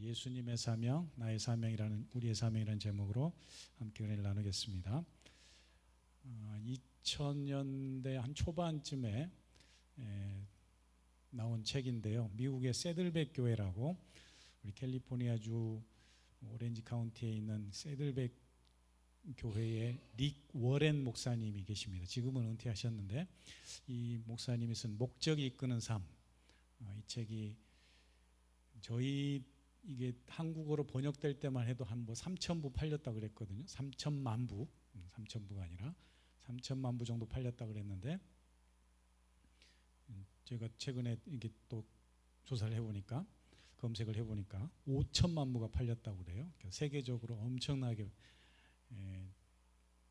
예수님의 사명, 나의 사명이라는 우리의 사명이라는 제목으로 함께 은혜를 나누겠습니다. 2000년대 한 초반쯤에 나온 책인데요. 미국의 세들백 교회라고 우리 캘리포니아주 오렌지 카운티에 있는 세들백 교회의 릭 워렌 목사님이 계십니다. 지금은 은퇴하셨는데 이 목사님이 쓴 목적이 이끄는 삶, 이 책이 이게 한국어로 번역될 때만 해도 한 3,000부 팔렸다 그랬거든요. 3천만 부, 3,000부가 아니라 3천만 부 정도 팔렸다 그랬는데 제가 최근에 이게 또 조사를 해보니까 검색을 해보니까 5천만 부가 팔렸다고 그래요. 그러니까 세계적으로 엄청나게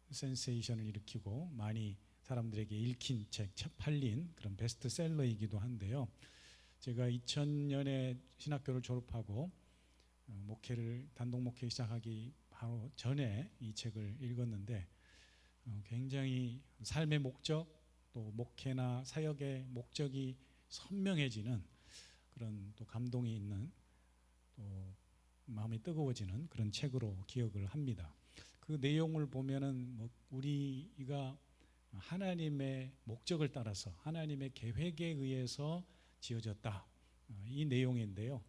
센세이션을 일으키고 많이 사람들에게 읽힌 책, 팔린 그런 베스트셀러이기도 한데요. 제가 2000년에 신학교를 졸업하고 단독 목회 시작하기 바로 전에 이 책을 읽었는데 굉장히 삶의 목적, 또 목회나 사역의 목적이 선명해지는 그런 또 감동이 있는 또 마음이 뜨거워지는 그런 책으로 기억을 합니다. 그 내용을 보면은 우리가 하나님의 목적을 따라서 하나님의 계획에 의해서 지어졌다, 이 내용인데요.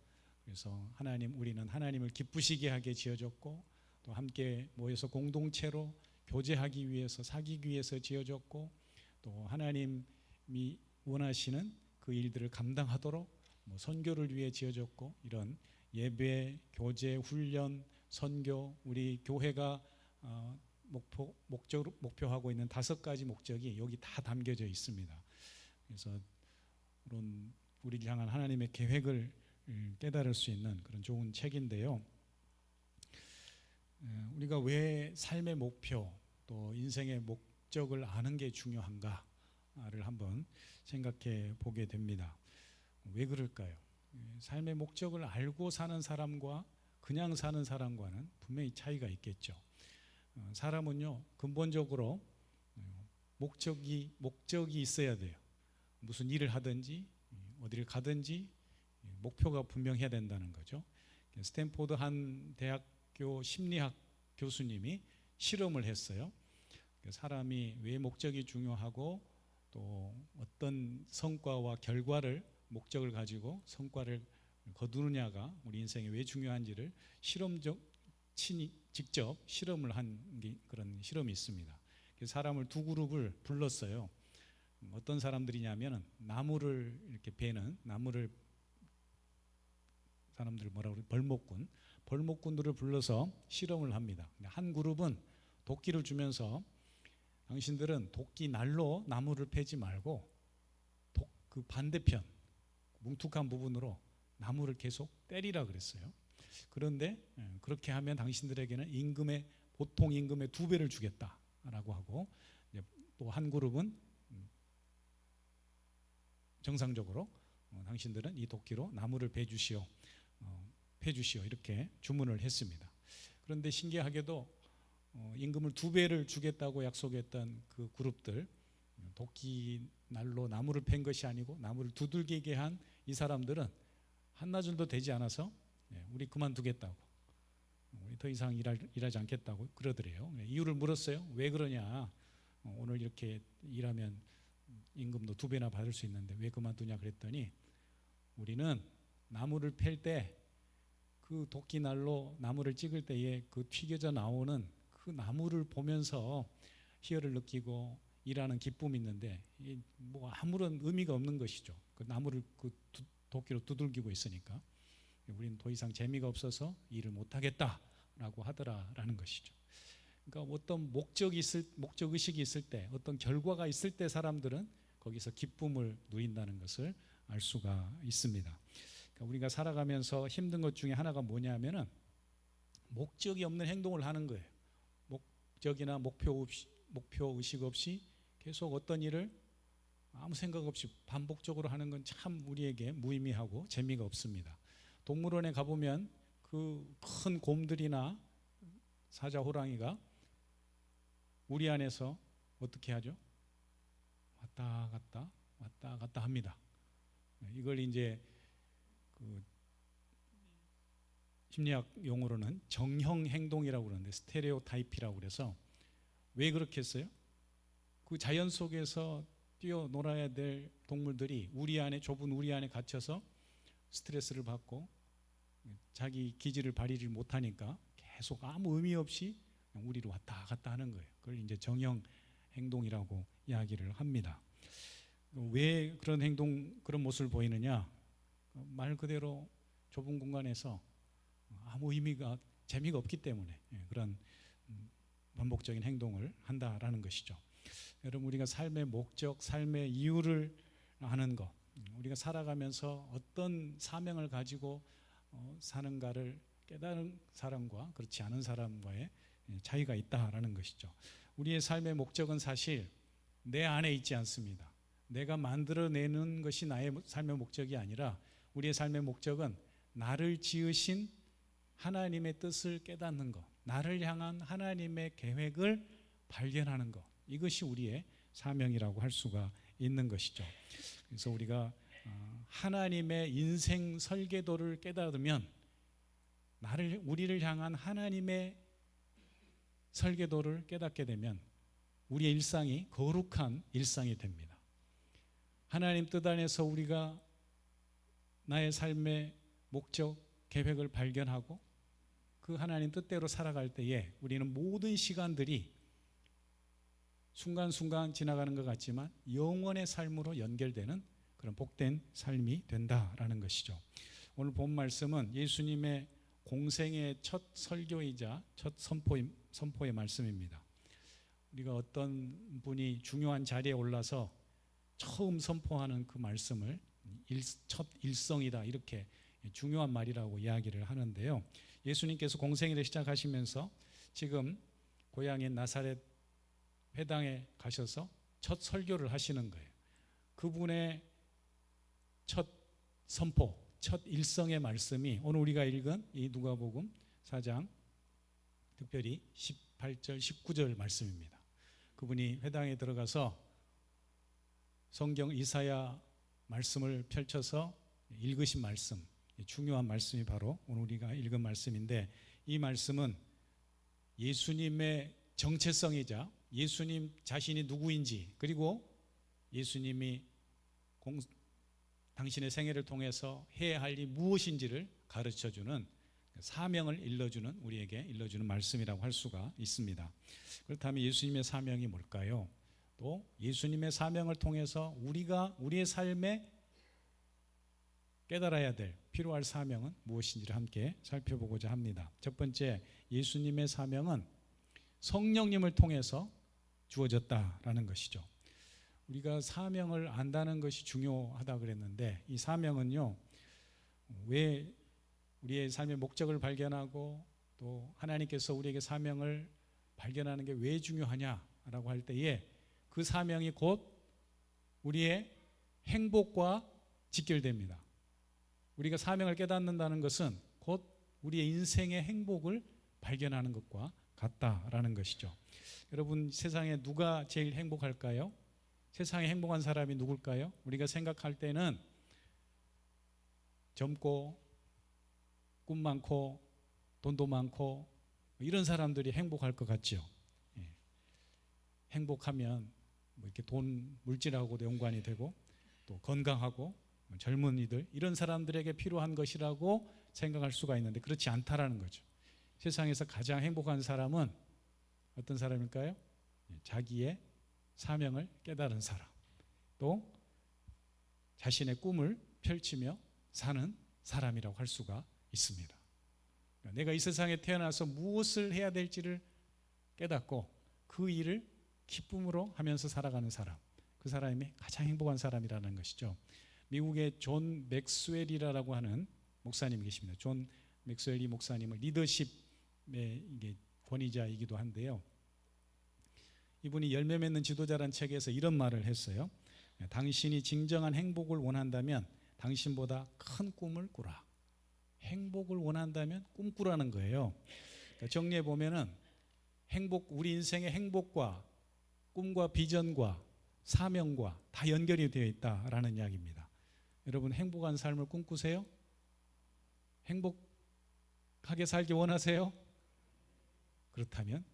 그래서 우리는 하나님을 기쁘시게 하게 지어졌고 또 함께 모여서 공동체로 교제하기 위해서 사귀기 위해서 지어졌고 또 하나님이 원하시는 그 일들을 감당하도록 선교를 위해 지어졌고 이런 예배, 교제, 훈련, 선교, 우리 교회가 목표하고 있는 5가지 목적이 여기 다 담겨져 있습니다. 그래서 우리를 향한 하나님의 계획을 깨달을 수 있는 그런 좋은 책인데요. 우리가 왜 삶의 목표 또 인생의 목적을 아는 게 중요한가를 한번 생각해 보게 됩니다. 왜 그럴까요? 삶의 목적을 알고 사는 사람과 그냥 사는 사람과는 분명히 차이가 있겠죠. 사람은요, 근본적으로 목적이 있어야 돼요. 무슨 일을 하든지 어디를 가든지 목표가 분명해야 된다는 거죠. 스탠포드 한 대학교 심리학 교수님이 실험을 했어요. 사람이 왜 목적이 중요하고 또 어떤 성과와 결과를 목적을 가지고 성과를 거두느냐가 우리 인생에 왜 중요한지를 직접 실험을 한 그런 실험이 있습니다. 사람을 2그룹을 불렀어요. 어떤 사람들이냐면 나무를 이렇게 베는 사람들 벌목꾼들을 불러서 실험을 합니다. 한 그룹은 도끼를 주면서 당신들은 도끼 날로 나무를 패지 말고 그 반대편 뭉툭한 부분으로 나무를 계속 때리라 그랬어요. 그런데 그렇게 하면 당신들에게는 보통 임금의 2배를 주겠다라고 하고, 또 한 그룹은 정상적으로 당신들은 이 도끼로 나무를 패주시오 이렇게 주문을 했습니다. 그런데 신기하게도 임금을 2배를 주겠다고 약속했던 그 그룹들, 도끼 날로 나무를 팬 것이 아니고 나무를 두들기게 한 이 사람들은 한나절도 되지 않아서 우리 그만두겠다고, 우리 더 이상 일하지 않겠다고 그러더래요. 이유를 물었어요. 왜 그러냐, 오늘 이렇게 일하면 임금도 2배나 받을 수 있는데 왜 그만두냐 그랬더니, 우리는 나무를 팰 때 그 도끼날로 나무를 찍을 때에 그 튀겨져 나오는 그 나무를 보면서 희열을 느끼고 일하는 기쁨이 있는데 아무런 의미가 없는 것이죠. 그 나무를 도끼로 두들기고 있으니까 우리는 더 이상 재미가 없어서 일을 못하겠다라고 하더라라는 것이죠. 그러니까 어떤 목적의식이 있을 때, 어떤 결과가 있을 때 사람들은 거기서 기쁨을 누린다는 것을 알 수가 있습니다. 그러니까 우리가 살아가면서 힘든 것 중에 하나가 뭐냐면은 목적이 없는 행동을 하는 거예요. 목적이나 목표의식 없이 계속 어떤 일을 아무 생각 없이 반복적으로 하는 건 참 우리에게 무의미하고 재미가 없습니다. 동물원에 가보면 그 큰 곰들이나 사자, 호랑이가 우리 안에서 어떻게 하죠? 왔다 갔다 합니다. 이걸 이제 심리학 용어로는 정형 행동이라고 그러는데 스테레오타입이라고 그래서 왜 그렇게 했어요? 그 자연 속에서 뛰어놀아야 될 동물들이 좁은 우리 안에 갇혀서 스트레스를 받고 자기 기질을 발휘를 못하니까 계속 아무 의미 없이 우리로 왔다 갔다 하는 거예요. 그걸 이제 정형 행동이라고 이야기를 합니다. 왜 그런 모습을 보이느냐? 말 그대로 좁은 공간에서 아무 재미가 없기 때문에 그런 반복적인 행동을 한다라는 것이죠. 여러분, 우리가 삶의 목적, 삶의 이유를 아는 것, 우리가 살아가면서 어떤 사명을 가지고 사는가를 깨달은 사람과 그렇지 않은 사람과의 차이가 있다라는 것이죠. 우리의 삶의 목적은 사실 내 안에 있지 않습니다. 내가 만들어내는 것이 나의 삶의 목적이 아니라 우리의 삶의 목적은 나를 지으신 하나님의 뜻을 깨닫는 것, 나를 향한 하나님의 계획을 발견하는 것, 이것이 우리의 사명이라고 할 수가 있는 것이죠. 그래서 우리가 하나님의 인생 설계도를 깨달으면 우리를 향한 하나님의 설계도를 깨닫게 되면 우리의 일상이 거룩한 일상이 됩니다. 하나님 뜻 안에서 우리가 나의 삶의 목적, 계획을 발견하고 그 하나님 뜻대로 살아갈 때에 우리는 모든 시간들이 순간순간 지나가는 것 같지만 영원의 삶으로 연결되는 그런 복된 삶이 된다라는 것이죠. 오늘 본 말씀은 예수님의 공생의 첫 설교이자 첫 선포의 말씀입니다. 우리가 어떤 분이 중요한 자리에 올라서 처음 선포하는 그 말씀을 첫 일성이다, 이렇게 중요한 말이라고 이야기를 하는데요. 예수님께서 공생애를 시작하시면서 지금 고향인 나사렛 회당에 가셔서 첫 설교를 하시는 거예요. 그분의 첫 선포, 첫 일성의 말씀이 오늘 우리가 읽은 이 누가복음 4장 특별히 18절, 19절 말씀입니다. 그분이 회당에 들어가서 성경 이사야 말씀을 펼쳐서 읽으신 말씀, 중요한 말씀이 바로 오늘 우리가 읽은 말씀인데, 이 말씀은 예수님의 정체성이자 예수님 자신이 누구인지, 그리고 예수님이 당신의 생애를 통해서 해야 할 일이 무엇인지를 가르쳐주는, 사명을 우리에게 일러주는 말씀이라고 할 수가 있습니다. 그렇다면 예수님의 사명이 뭘까요? 또 예수님의 사명을 통해서 우리의 삶에 깨달아야 될 필요할 사명은 무엇인지를 함께 살펴보고자 합니다. 첫 번째, 예수님의 사명은 성령님을 통해서 주어졌다라는 것이죠. 우리가 사명을 안다는 것이 중요하다 그랬는데, 이 사명은요, 왜 우리의 삶의 목적을 발견하고 또 하나님께서 우리에게 사명을 발견하는 게 왜 중요하냐라고 할 때에 그 사명이 곧 우리의 행복과 직결됩니다. 우리가 사명을 깨닫는다는 것은 곧 우리의 인생의 행복을 발견하는 것과 같다라는 것이죠. 여러분, 세상에 누가 제일 행복할까요? 세상에 행복한 사람이 누굴까요? 우리가 생각할 때는 젊고 꿈 많고 돈도 많고 이런 사람들이 행복할 것 같죠. 행복하면 이렇게 물질하고도 연관이 되고 또 건강하고 젊은이들, 이런 사람들에게 필요한 것이라고 생각할 수가 있는데 그렇지 않다라는 거죠. 세상에서 가장 행복한 사람은 어떤 사람일까요? 자기의 사명을 깨달은 사람, 또 자신의 꿈을 펼치며 사는 사람이라고 할 수가 있습니다. 내가 이 세상에 태어나서 무엇을 해야 될지를 깨닫고 그 일을 기쁨으로 하면서 살아가는 사람, 그 사람이 가장 행복한 사람이라는 것이죠. 미국의 존 맥스웰이라고 하는 목사님이 계십니다. 존 맥스웰 이 목사님은 리더십의 권위자이기도 한데요. 이분이 열매 맺는 지도자라는 책에서 이런 말을 했어요. 당신이 진정한 행복을 원한다면 당신보다 큰 꿈을 꾸라. 행복을 원한다면 꿈꾸라는 거예요. 그러니까 정리해 보면은 우리 인생의 행복과 꿈과 비전과 사명과 다 연결이 되어 있다라는 이야기입니다. 여러분, 행복한 삶을 꿈꾸세요? 행복한 행복하게 살기 원하세요? 그렇다면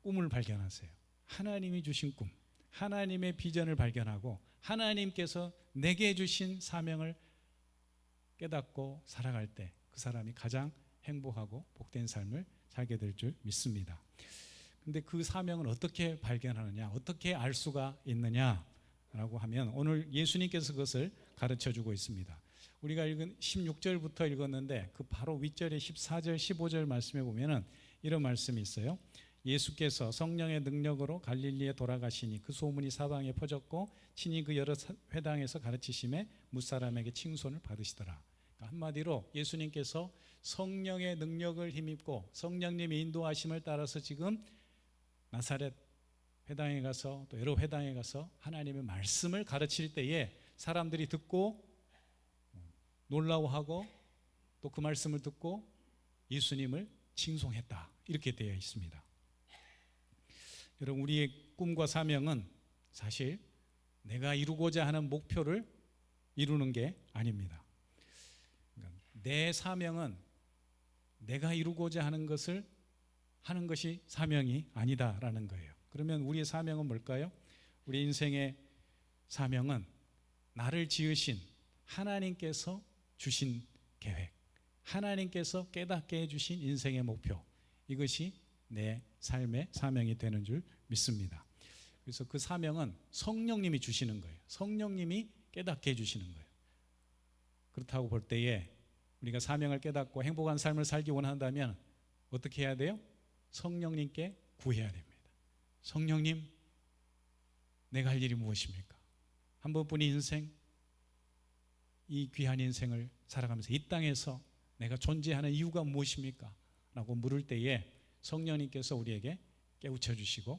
꿈을 발견하세요. 하나님이 주신 꿈, 하나님의 비전을 발견하고 하나님께서 내게 주신 사명을 깨닫고 살아갈 때 그 사람이 가장 행복하고 복된 삶을 살게 될 줄 믿습니다. 근데 그 사명을 어떻게 발견하느냐, 어떻게 알 수가 있느냐라고 하면 오늘 예수님께서 그것을 가르쳐 주고 있습니다. 우리가 읽은 16절부터 읽었는데 그 바로 윗절에 14절, 15절 말씀에 보면은 이런 말씀이 있어요. 예수께서 성령의 능력으로 갈릴리에 돌아가시니 그 소문이 사방에 퍼졌고 친히 그 여러 회당에서 가르치심에 무사람에게 칭송을 받으시더라. 그러니까 한마디로 예수님께서 성령의 능력을 힘입고 성령님의 인도하심을 따라서 지금 나사렛 회당에 가서 또 여러 회당에 가서 하나님의 말씀을 가르칠 때에 사람들이 듣고 놀라워하고 또 그 말씀을 듣고 예수님을 칭송했다, 이렇게 되어 있습니다. 여러분, 우리의 꿈과 사명은 사실 내가 이루고자 하는 목표를 이루는 게 아닙니다. 그러니까 내 사명은 내가 이루고자 하는 것을 하는 것이 사명이 아니다라는 거예요. 그러면 우리의 사명은 뭘까요? 우리 인생의 사명은 나를 지으신 하나님께서 주신 계획, 하나님께서 깨닫게 해주신 인생의 목표, 이것이 내 삶의 사명이 되는 줄 믿습니다. 그래서 그 사명은 성령님이 주시는 거예요. 성령님이 깨닫게 해주시는 거예요. 그렇다고 볼 때에 우리가 사명을 깨닫고 행복한 삶을 살기 원한다면 어떻게 해야 돼요? 성령님께 구해야 됩니다. 성령님, 내가 할 일이 무엇입니까? 한 번뿐인 인생, 이 귀한 인생을 살아가면서 이 땅에서 내가 존재하는 이유가 무엇입니까? 라고 물을 때에 성령님께서 우리에게 깨우쳐 주시고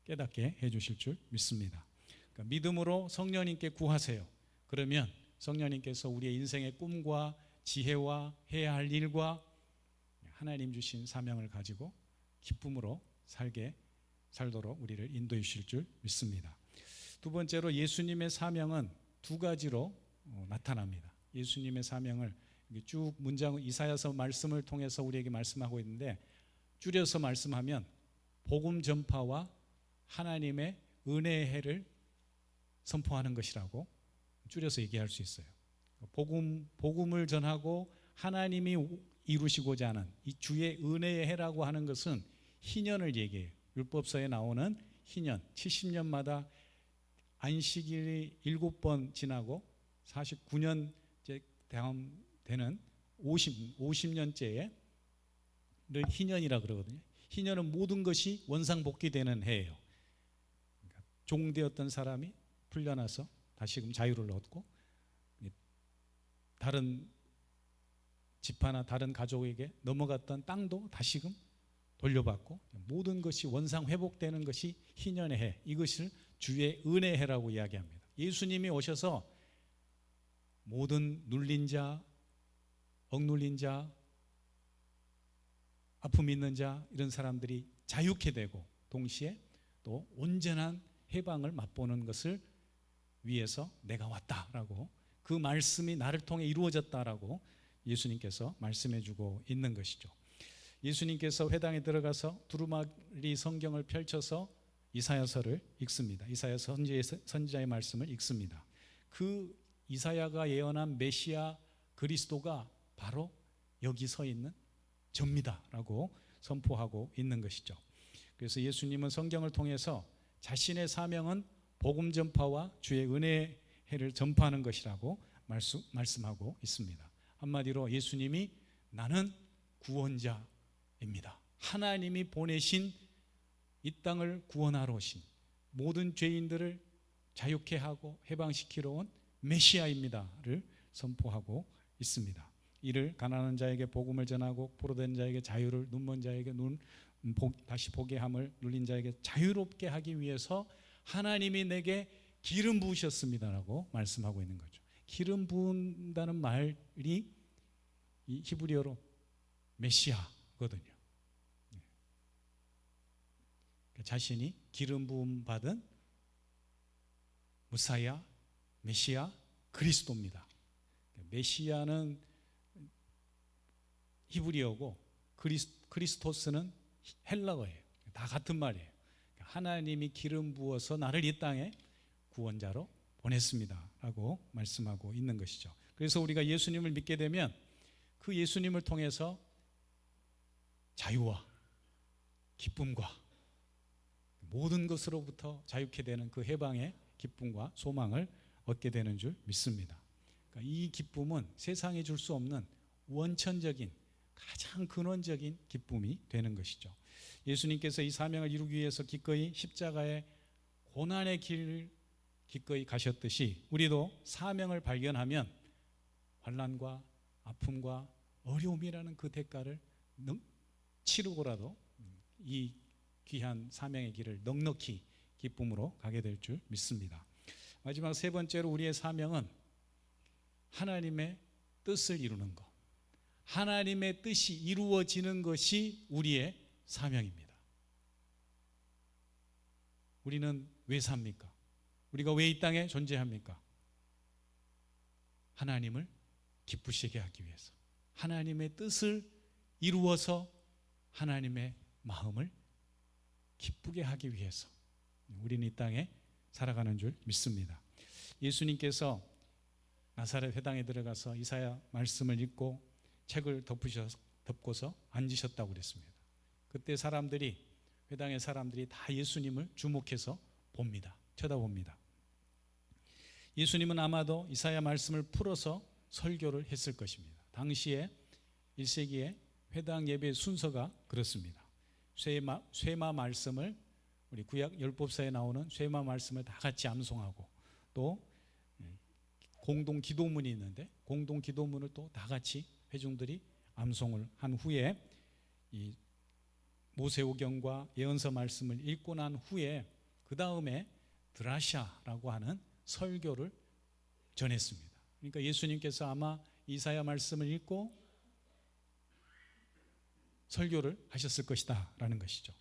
깨닫게 해 주실 줄 믿습니다. 그러니까 믿음으로 성령님께 구하세요. 그러면 성령님께서 우리의 인생의 꿈과 지혜와 해야 할 일과 하나님 주신 사명을 가지고 기쁨으로 살도록 우리를 인도해 주실 줄 믿습니다. 두 번째로 예수님의 사명은 두 가지로 나타납니다. 예수님의 사명을 쭉 문장 이사야서 말씀을 통해서 우리에게 말씀하고 있는데, 줄여서 말씀하면 복음 전파와 하나님의 은혜의 해를 선포하는 것이라고 줄여서 얘기할 수 있어요. 복음을 전하고 하나님이 이루시고자 하는 이 주의 은혜의 해라고 하는 것은 희년을 얘기해요. 율법서에 나오는 희년, 70년마다 안식일이 7번 지나고 49년째 다음 되는 50년째에 를 희년이라 그러거든요. 희년은 모든 것이 원상복귀되는 해예요. 그러니까 종되었던 사람이 풀려나서 다시금 자유를 얻고 다른 지파나 다른 가족에게 넘어갔던 땅도 다시금 돌려받고 모든 것이 원상 회복되는 것이 희년의 해, 이것을 주의 은혜의 해라고 이야기합니다. 예수님이 오셔서 모든 눌린 자, 억눌린 자, 아픔 있는 자, 이런 사람들이 자유케 되고 동시에 또 온전한 해방을 맛보는 것을 위해서 내가 왔다라고, 그 말씀이 나를 통해 이루어졌다라고 예수님께서 말씀해 주고 있는 것이죠. 예수님께서 회당에 들어가서 두루마리 성경을 펼쳐서 이사야서를 읽습니다. 이사야 선지자의 말씀을 읽습니다. 그 이사야가 예언한 메시아 그리스도가 바로 여기 서 있는 접니다라고 선포하고 있는 것이죠. 그래서 예수님은 성경을 통해서 자신의 사명은 복음 전파와 주의 은혜의 해를 전파하는 것이라고 말씀하고 있습니다. 한마디로 예수님이 나는 구원자입니다. 하나님이 보내신 이 땅을 구원하러 오신 모든 죄인들을 자유케 하고 해방시키러 온 메시아입니다를 선포하고 있습니다. 이를 가난한 자에게 복음을 전하고 포로된 자에게 자유를, 눈먼 자에게 다시 보게 함을, 눌린 자에게 자유롭게 하기 위해서 하나님이 내게 기름 부으셨습니다라고 말씀하고 있는 거죠. 기름 부은다는 말이 이 히브리어로 메시아거든요. 자신이 기름 부음 받은 무사야, 메시아, 그리스도입니다. 메시아는 히브리어고 크리스토스는 헬라어예요. 다 같은 말이에요. 하나님이 기름 부어서 나를 이 땅에 구원자로 보냈습니다 라고 말씀하고 있는 것이죠. 그래서 우리가 예수님을 믿게 되면 그 예수님을 통해서 자유와 기쁨과 모든 것으로부터 자유케 되는 그 해방의 기쁨과 소망을 얻게 되는 줄 믿습니다. 그러니까 이 기쁨은 세상에 줄 수 없는 원천적인 가장 근원적인 기쁨이 되는 것이죠. 예수님께서 이 사명을 이루기 위해서 기꺼이 십자가의 고난의 길을 기꺼이 가셨듯이 우리도 사명을 발견하면 환난과 아픔과 어려움이라는 그 대가를 치르고라도 이 귀한 사명의 길을 넉넉히 기쁨으로 가게 될 줄 믿습니다. 마지막 세 번째로 우리의 사명은 하나님의 뜻을 이루는 것, 하나님의 뜻이 이루어지는 것이 우리의 사명입니다. 우리는 왜 삽니까? 우리가 왜 이 땅에 존재합니까? 하나님을 기쁘시게 하기 위해서, 하나님의 뜻을 이루어서 하나님의 마음을 기쁘게 하기 위해서 우리는 이 땅에 살아가는 줄 믿습니다. 예수님께서 나사렛 회당에 들어가서 이사야 말씀을 읽고 책을 덮고서 앉으셨다고 그랬습니다. 그때 회당의 사람들이 다 예수님을 주목해서 봅니다. 쳐다봅니다. 예수님은 아마도 이사야 말씀을 풀어서 설교를 했을 것입니다. 당시에 1세기의 회당 예배 순서가 그렇습니다. 쇠마 말씀을, 우리 구약 율법서에 나오는 쇠마 말씀을 다 같이 암송하고, 또 공동 기도문이 있는데 공동 기도문을 또 다 같이 회중들이 암송을 한 후에 이 모세오경과 예언서 말씀을 읽고 난 후에 그 다음에 드라샤라고 하는 설교를 전했습니다. 그러니까 예수님께서 아마 이사야 말씀을 읽고 설교를 하셨을 것이다 라는 것이죠.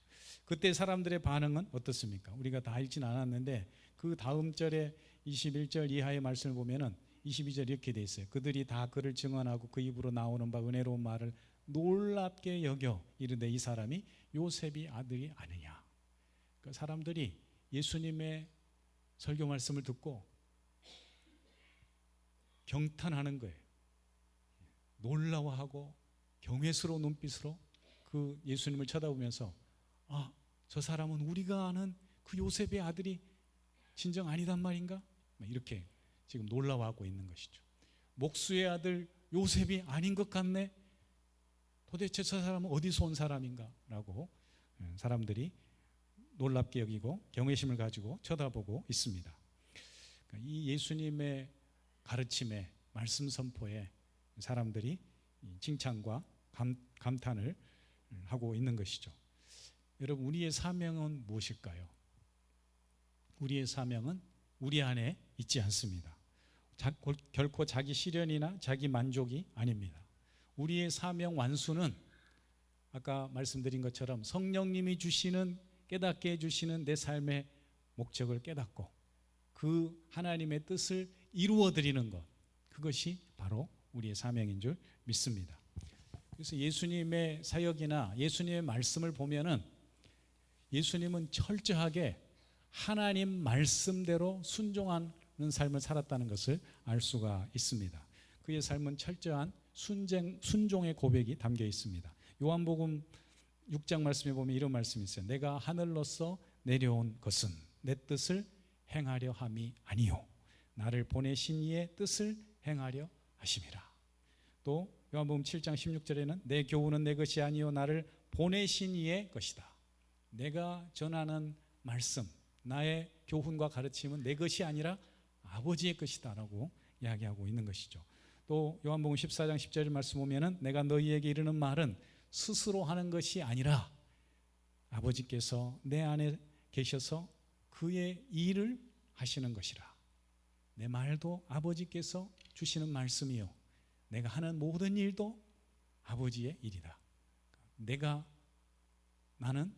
그때 사람들의 반응은 어떻습니까? 우리가 다 읽진 않았는데 그 다음 절에 21절 이하의 말씀을 보면은 22절 이렇게 돼 있어요. 그들이 다 그를 증언하고 그 입으로 나오는 바 은혜로운 말을 놀랍게 여겨 이르되 이 사람이 요셉이 아들이 아니냐. 그러니까 사람들이 예수님의 설교 말씀을 듣고 경탄하는 거예요. 놀라워하고 경외스러운 눈빛으로 그 예수님을 쳐다보면서 저 사람은 우리가 아는 그 요셉의 아들이 진정 아니단 말인가? 이렇게 지금 놀라워하고 있는 것이죠. 목수의 아들 요셉이 아닌 것 같네. 도대체 저 사람은 어디서 온 사람인가? 라고 사람들이 놀랍게 여기고 경외심을 가지고 쳐다보고 있습니다. 이 예수님의 가르침에, 말씀 선포에 사람들이 칭찬과 감탄을 하고 있는 것이죠. 여러분, 우리의 사명은 무엇일까요? 우리의 사명은 우리 안에 있지 않습니다. 결코 자기 실현이나 자기 만족이 아닙니다. 우리의 사명 완수는 아까 말씀드린 것처럼 성령님이 깨닫게 해주시는 내 삶의 목적을 깨닫고 그 하나님의 뜻을 이루어드리는 것, 그것이 바로 우리의 사명인 줄 믿습니다. 그래서 예수님의 사역이나 예수님의 말씀을 보면은 예수님은 철저하게 하나님 말씀대로 순종하는 삶을 살았다는 것을 알 수가 있습니다. 그의 삶은 철저한 순종의 고백이 담겨 있습니다. 요한복음 6장 말씀에 보면 이런 말씀이 있어요. 내가 하늘로서 내려온 것은 내 뜻을 행하려 함이 아니요 나를 보내신 이의 뜻을 행하려 하심이라. 또 요한복음 7장 16절에는 내 교훈은 내 것이 아니요 나를 보내신 이의 것이다. 내가 전하는 말씀, 나의 교훈과 가르침은 내 것이 아니라 아버지의 것이다 라고 이야기하고 있는 것이죠. 또 요한복음 14장 10절 말씀 보면은 내가 너희에게 이르는 말은 스스로 하는 것이 아니라 아버지께서 내 안에 계셔서 그의 일을 하시는 것이라. 내 말도 아버지께서 주시는 말씀이요 내가 하는 모든 일도 아버지의 일이다. 나는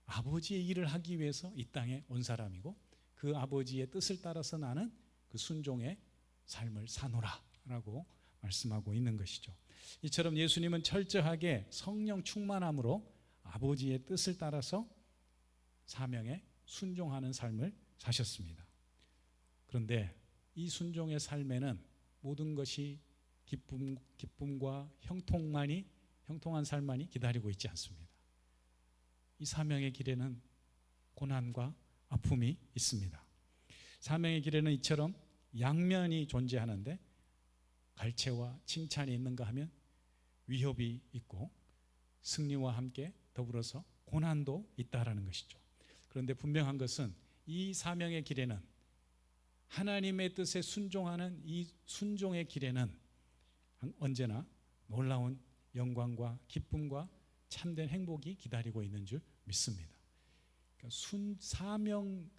아버지의 일을 하기 위해서 이 땅에 온 사람이고 그 아버지의 뜻을 따라서 나는 그 순종의 삶을 사노라 라고 말씀하고 있는 것이죠. 이처럼 예수님은 철저하게 성령 충만함으로 아버지의 뜻을 따라서 사명에 순종하는 삶을 사셨습니다. 그런데 이 순종의 삶에는 모든 것이 기쁨과 형통한 삶만이 기다리고 있지 않습니다. 이 사명의 길에는 고난과 아픔이 있습니다. 사명의 길에는 이처럼 양면이 존재하는데 갈채와 칭찬이 있는가 하면 위협이 있고 승리와 함께 더불어서 고난도 있다라는 것이죠. 그런데 분명한 것은 이 사명의 길에는 하나님의 뜻에 순종하는 이 순종의 길에는 언제나 놀라운 영광과 기쁨과 참된 행복이 기다리고 있는 줄 믿습니다. 그러니까 사명을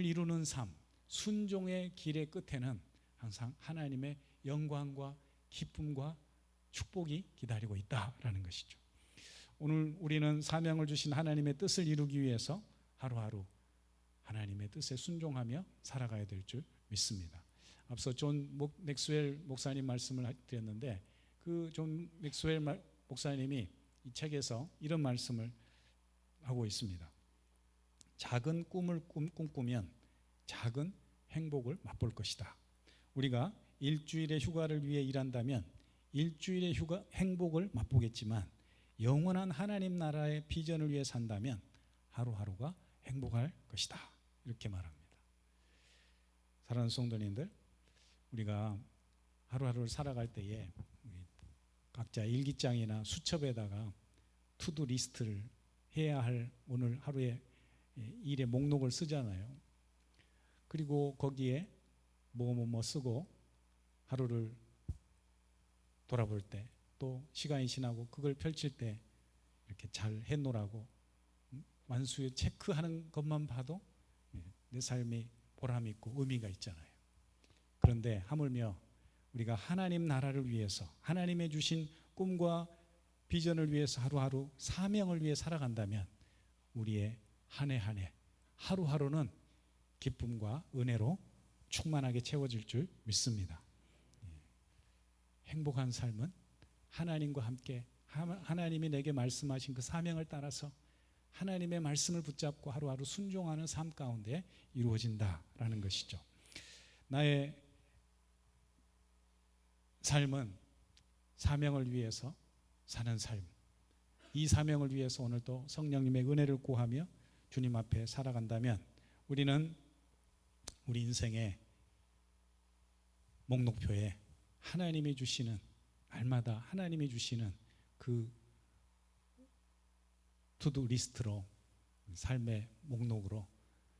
이루는 삶, 순종의 길의 끝에는 항상 하나님의 영광과 기쁨과 축복이 기다리고 있다라는 것이죠. 오늘 우리는 사명을 주신 하나님의 뜻을 이루기 위해서 하루하루 하나님의 뜻에 순종하며 살아가야 될 줄 믿습니다. 앞서 존 맥스웰 목사님 말씀을 드렸는데 그 존 맥스웰 목사님이 이 책에서 이런 말씀을 하고 있습니다. 작은 꿈을 꿈꾸면 작은 행복을 맛볼 것이다. 우리가 일주일의 휴가를 위해 일한다면 일주일의 행복을 맛보겠지만 영원한 하나님 나라의 비전을 위해 산다면 하루하루가 행복할 것이다. 이렇게 말합니다. 사랑하는 성도님들, 우리가 하루하루를 살아갈 때에 각자 일기장이나 수첩에다가 투두 리스트를 해야 할 오늘 하루의 일의 목록을 쓰잖아요. 그리고 거기에 뭐 쓰고 하루를 돌아볼 때 또 시간이 지나고 그걸 펼칠 때 이렇게 잘 해놓으라고 완수에 체크하는 것만 봐도 내 삶이 보람이 있고 의미가 있잖아요. 그런데 하물며 우리가 하나님 나라를 위해서 하나님의 주신 꿈과 비전을 위해서 하루하루 사명을 위해 살아간다면 우리의 한 해 하루하루는 기쁨과 은혜로 충만하게 채워질 줄 믿습니다. 행복한 삶은 하나님과 함께 하나님이 내게 말씀하신 그 사명을 따라서 하나님의 말씀을 붙잡고 하루하루 순종하는 삶 가운데 이루어진다라는 것이죠. 나의 삶은 사명을 위해서 사는 삶, 이 사명을 위해서 오늘도 성령님의 은혜를 구하며 주님 앞에 살아간다면 우리는 우리 인생의 목록표에 하나님이 주시는 날마다 하나님이 주시는 그 투두 리스트로 삶의 목록으로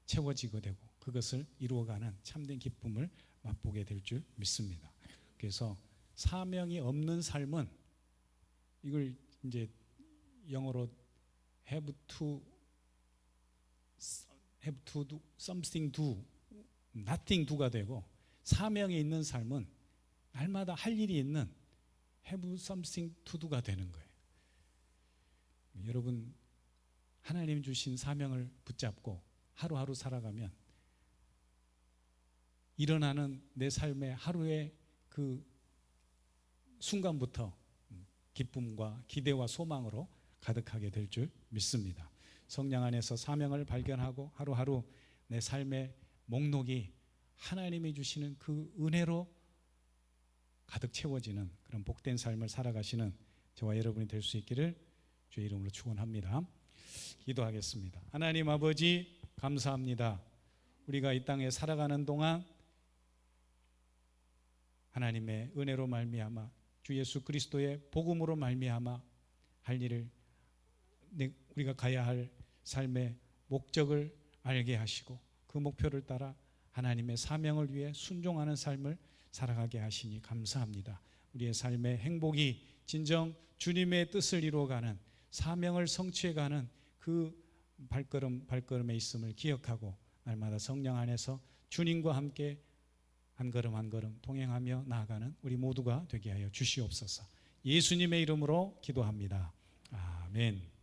채워지게 되고 그것을 이루어가는 참된 기쁨을 맛보게 될 줄 믿습니다. 그래서 사명이 없는 삶은 이걸 이제 영어로 have to do something do nothing do가 되고 사명이 있는 삶은 날마다 할 일이 있는 have something to do가 되는 거예요. 여러분 하나님 주신 사명을 붙잡고 하루하루 살아가면 일어나는 내 삶의 하루의 그 순간부터 기쁨과 기대와 소망으로 가득하게 될 줄 믿습니다. 성령 안에서 사명을 발견하고 하루하루 내 삶의 목록이 하나님이 주시는 그 은혜로 가득 채워지는 그런 복된 삶을 살아가시는 저와 여러분이 될 수 있기를 주의 이름으로 축원합니다. 기도하겠습니다. 하나님 아버지 감사합니다. 우리가 이 땅에 살아가는 동안 하나님의 은혜로 말미암아 주 예수 그리스도의 복음으로 말미암아 할 일을 우리가 가야 할 삶의 목적을 알게 하시고 그 목표를 따라 하나님의 사명을 위해 순종하는 삶을 살아가게 하시니 감사합니다. 우리의 삶의 행복이 진정 주님의 뜻을 이루어가는 사명을 성취해가는 그 발걸음에 있음을 기억하고 날마다 성령 안에서 주님과 함께 한 걸음 한 걸음 동행하며 나아가는 우리 모두가 되게 하여 주시옵소서. 예수님의 이름으로 기도합니다. 아멘.